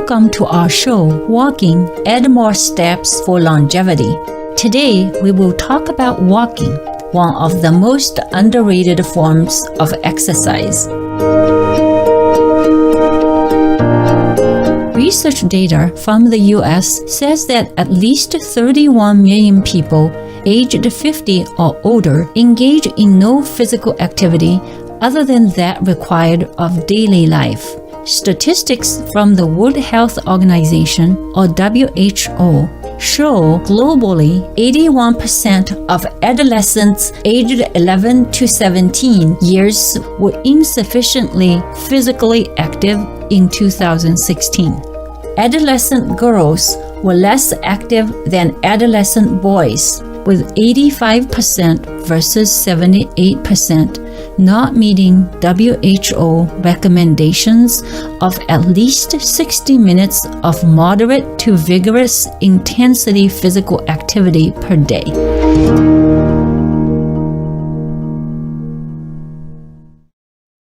welcome to our show, Walking, Add More Steps for Longevity. Today, we will talk about walking, one of the most underrated forms of exercise. Research data from the US says that at least 31 million people aged 50 or older engage in no physical activity other than that required of daily life. Statistics from the World Health Organization, or WHO, show globally 81% of adolescents aged 11 to 17 years were insufficiently physically active in 2016. Adolescent girls were less active than adolescent boys, with 85% versus 78%, not meeting WHO recommendations of at least 60 minutes of moderate to vigorous intensity physical activity per day.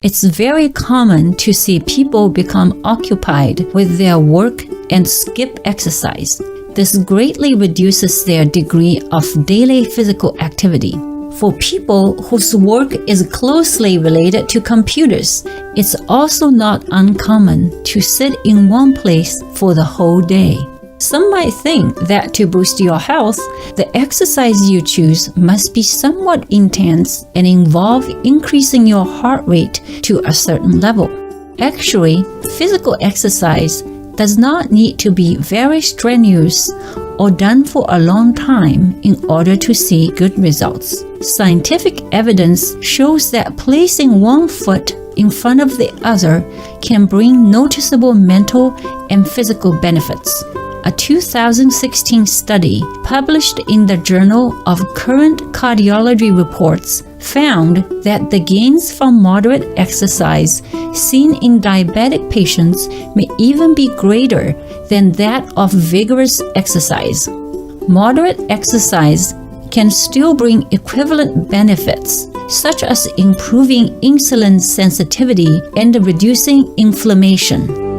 It's very common to see people become occupied with their work and skip exercise. This greatly reduces their degree of daily physical activity. For people whose work is closely related to computers, it's also not uncommon to sit in one place for the whole day. Some might think that to boost your health, the exercise you choose must be somewhat intense and involve increasing your heart rate to a certain level. Actually, physical exercise does not need to be very strenuous or done for a long time in order to see good results. Scientific evidence shows that placing one foot in front of the other can bring noticeable mental and physical benefits. A 2016 study published in the Journal of Current Cardiology Reports found that the gains from moderate exercise seen in diabetic patients may even be greater than that of vigorous exercise. Moderate exercise can still bring equivalent benefits, such as improving insulin sensitivity and reducing inflammation.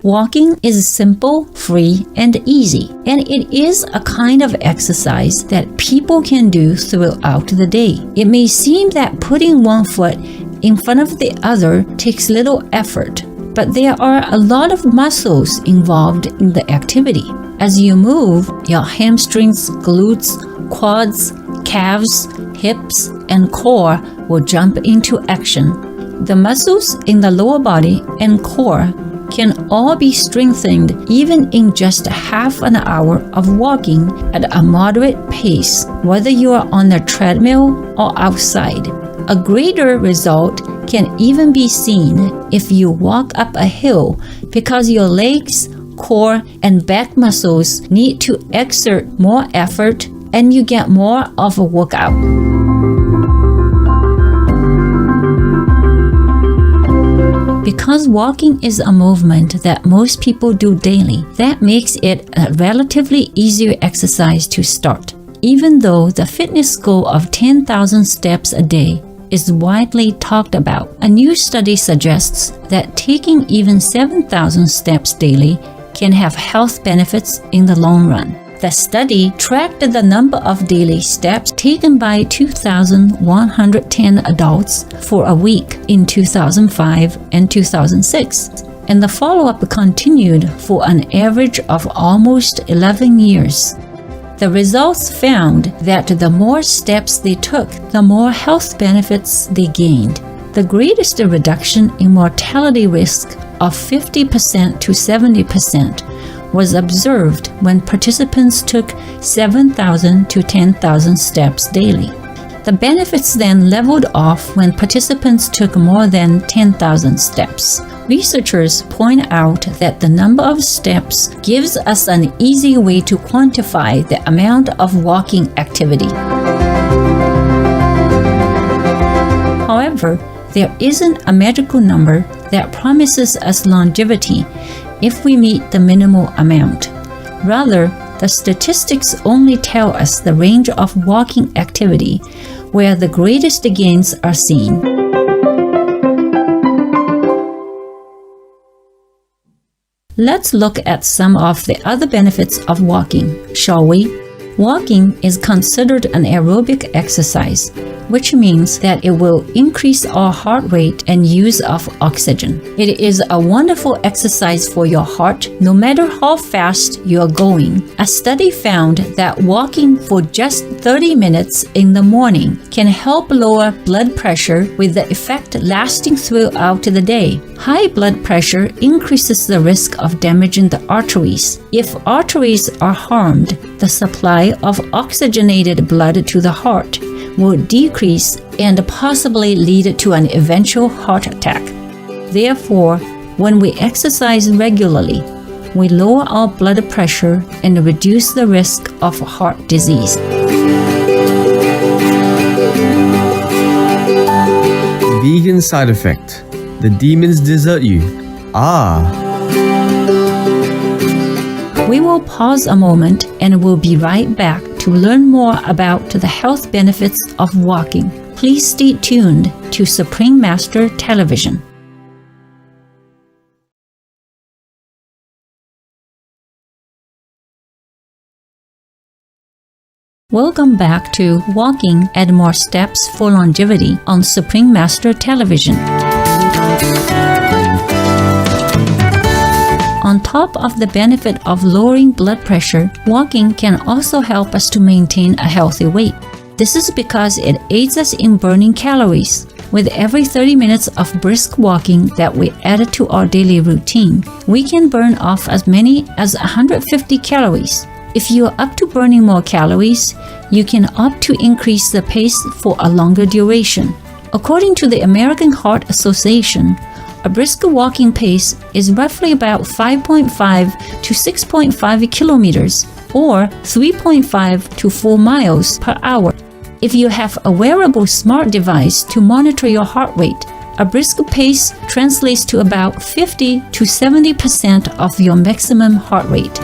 Walking is simple, free, and easy, and it is a kind of exercise that people can do throughout the day. It may seem that putting one foot in front of the other takes little effort, but there are a lot of muscles involved in the activity. As you move, your hamstrings, glutes, quads, calves, hips, and core will jump into action. The muscles in the lower body and core can all be strengthened even in just half an hour of walking at a moderate pace, whether you are on a treadmill or outside. A greater result can even be seen if you walk up a hill because your legs, core, and back muscles need to exert more effort and you get more of a workout. Because walking is a movement that most people do daily, that makes it a relatively easier exercise to start. Even though the fitness goal of 10,000 steps a day is widely talked about, a new study suggests that taking even 7,000 steps daily can have health benefits in the long run. The study tracked the number of daily steps taken by 2,110 adults for a week in 2005 and 2006, and the follow-up continued for an average of almost 11 years. The results found that the more steps they took, the more health benefits they gained. The greatest reduction in mortality risk of 50% to 70% was observed when participants took 7,000 to 10,000 steps daily. The benefits then leveled off when participants took more than 10,000 steps. Researchers point out that the number of steps gives us an easy way to quantify the amount of walking activity. However, there isn't a magical number that promises us longevity if we meet the minimal amount. Rather, the statistics only tell us the range of walking activity where the greatest gains are seen. Let's look at some of the other benefits of walking, shall we? Walking is considered an aerobic exercise, which means that it will increase our heart rate and use of oxygen. It is a wonderful exercise for your heart, no matter how fast you are going. A study found that walking for just 30 minutes in the morning can help lower blood pressure with the effect lasting throughout the day. High blood pressure increases the risk of damaging the arteries. If arteries are harmed, the supply of oxygenated blood to the heart will decrease and possibly lead to an eventual heart attack. Therefore, when we exercise regularly, we lower our blood pressure and reduce the risk of heart disease. Vegan side effect. The demons desert you. We will pause a moment and we'll be right back to learn more about the health benefits of walking. Please stay tuned to Supreme Master Television. Welcome back to Walking Add More Steps for Longevity on Supreme Master Television. On top of the benefit of lowering blood pressure, walking can also help us to maintain a healthy weight. This is because it aids us in burning calories. With every 30 minutes of brisk walking that we add to our daily routine, we can burn off as many as 150 calories. If you are up to burning more calories, you can opt to increase the pace for a longer duration. According to the American Heart Association, a brisk walking pace is roughly about 5.5 to 6.5 kilometers or 3.5 to 4 miles per hour. If you have a wearable smart device to monitor your heart rate, a brisk pace translates to about 50 to 70% of your maximum heart rate.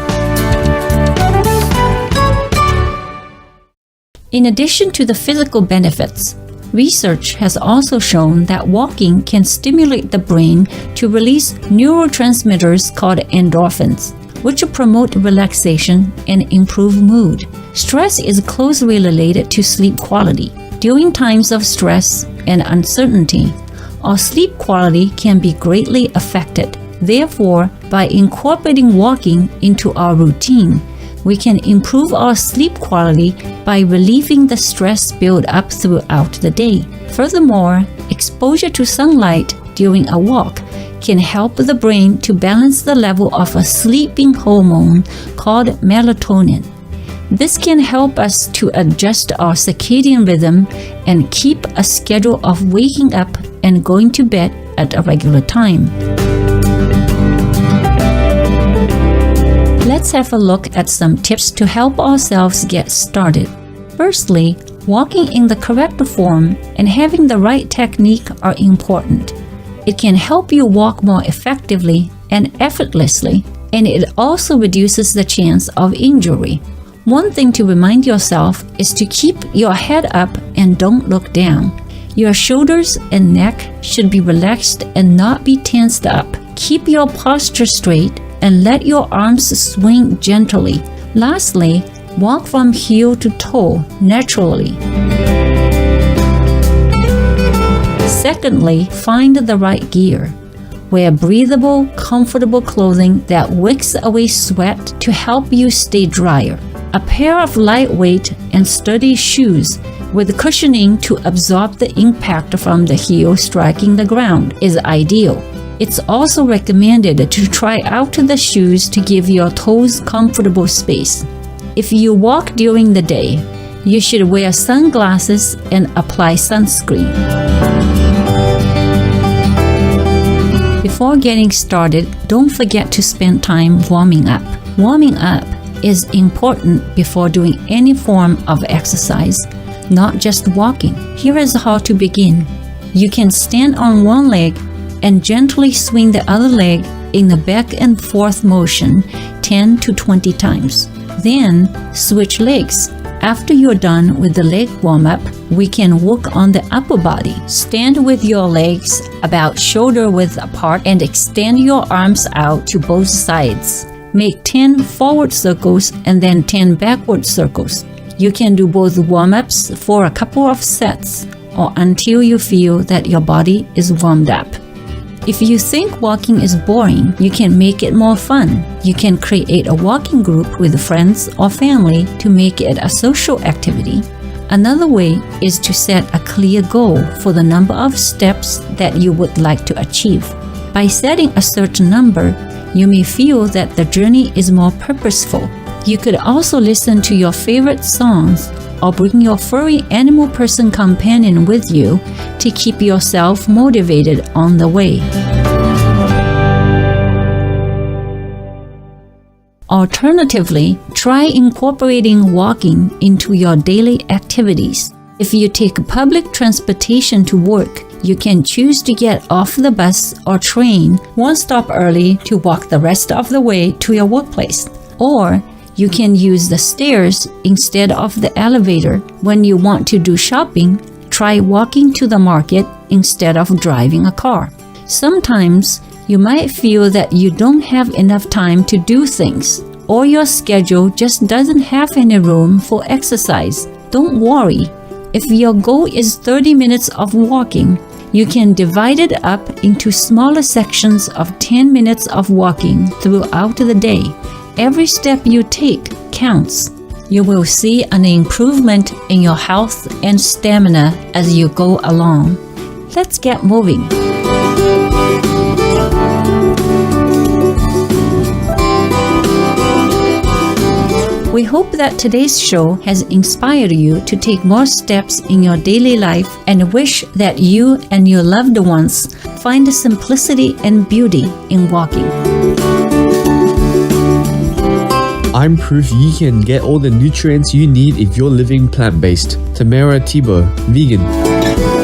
In addition to the physical benefits, research has also shown that walking can stimulate the brain to release neurotransmitters called endorphins, which promote relaxation and improve mood. Stress is closely related to sleep quality. During times of stress and uncertainty, our sleep quality can be greatly affected. Therefore, by incorporating walking into our routine, we can improve our sleep quality by relieving the stress built up throughout the day. Furthermore, exposure to sunlight during a walk can help the brain to balance the level of a sleeping hormone called melatonin. This can help us to adjust our circadian rhythm and keep a schedule of waking up and going to bed at a regular time. Let's have a look at some tips to help ourselves get started. Firstly, walking in the correct form and having the right technique are important. It can help you walk more effectively and effortlessly, and it also reduces the chance of injury. One thing to remind yourself is to keep your head up and don't look down. Your shoulders and neck should be relaxed and not be tensed up. Keep your posture straight and let your arms swing gently. Lastly, walk from heel to toe naturally. Secondly, find the right gear. Wear breathable, comfortable clothing that wicks away sweat to help you stay drier. A pair of lightweight and sturdy shoes with cushioning to absorb the impact from the heel striking the ground is ideal. It's also recommended to try out the shoes to give your toes comfortable space. If you walk during the day, you should wear sunglasses and apply sunscreen. Before getting started, don't forget to spend time warming up. Warming up is important before doing any form of exercise, not just walking. Here is how to begin. You can stand on one leg and gently swing the other leg in the back and forth motion 10 to 20 times. Then switch legs. After you're done with the leg warm-up, we can work on the upper body. Stand with your legs about shoulder width apart and extend your arms out to both sides. Make 10 forward circles and then 10 backward circles. You can do both warm-ups for a couple of sets or until you feel that your body is warmed up. If you think walking is boring, you can make it more fun. You can create a walking group with friends or family to make it a social activity. Another way is to set a clear goal for the number of steps that you would like to achieve. By setting a certain number, you may feel that the journey is more purposeful. You could also listen to your favorite songs or bring your furry animal person companion with you to keep yourself motivated on the way. Alternatively, try incorporating walking into your daily activities. If you take public transportation to work, you can choose to get off the bus or train one stop early to walk the rest of the way to your workplace. Or you can use the stairs instead of the elevator. When you want to do shopping, try walking to the market instead of driving a car. Sometimes you might feel that you don't have enough time to do things, or your schedule just doesn't have any room for exercise. Don't worry. If your goal is 30 minutes of walking, you can divide it up into smaller sections of 10 minutes of walking throughout the day. Every step you take counts. You will see an improvement in your health and stamina as you go along. Let's get moving. We hope that today's show has inspired you to take more steps in your daily life and wish that you and your loved ones find simplicity and beauty in walking. I'm proof you can get all the nutrients you need if you're living plant-based. Tamara Tibo, vegan.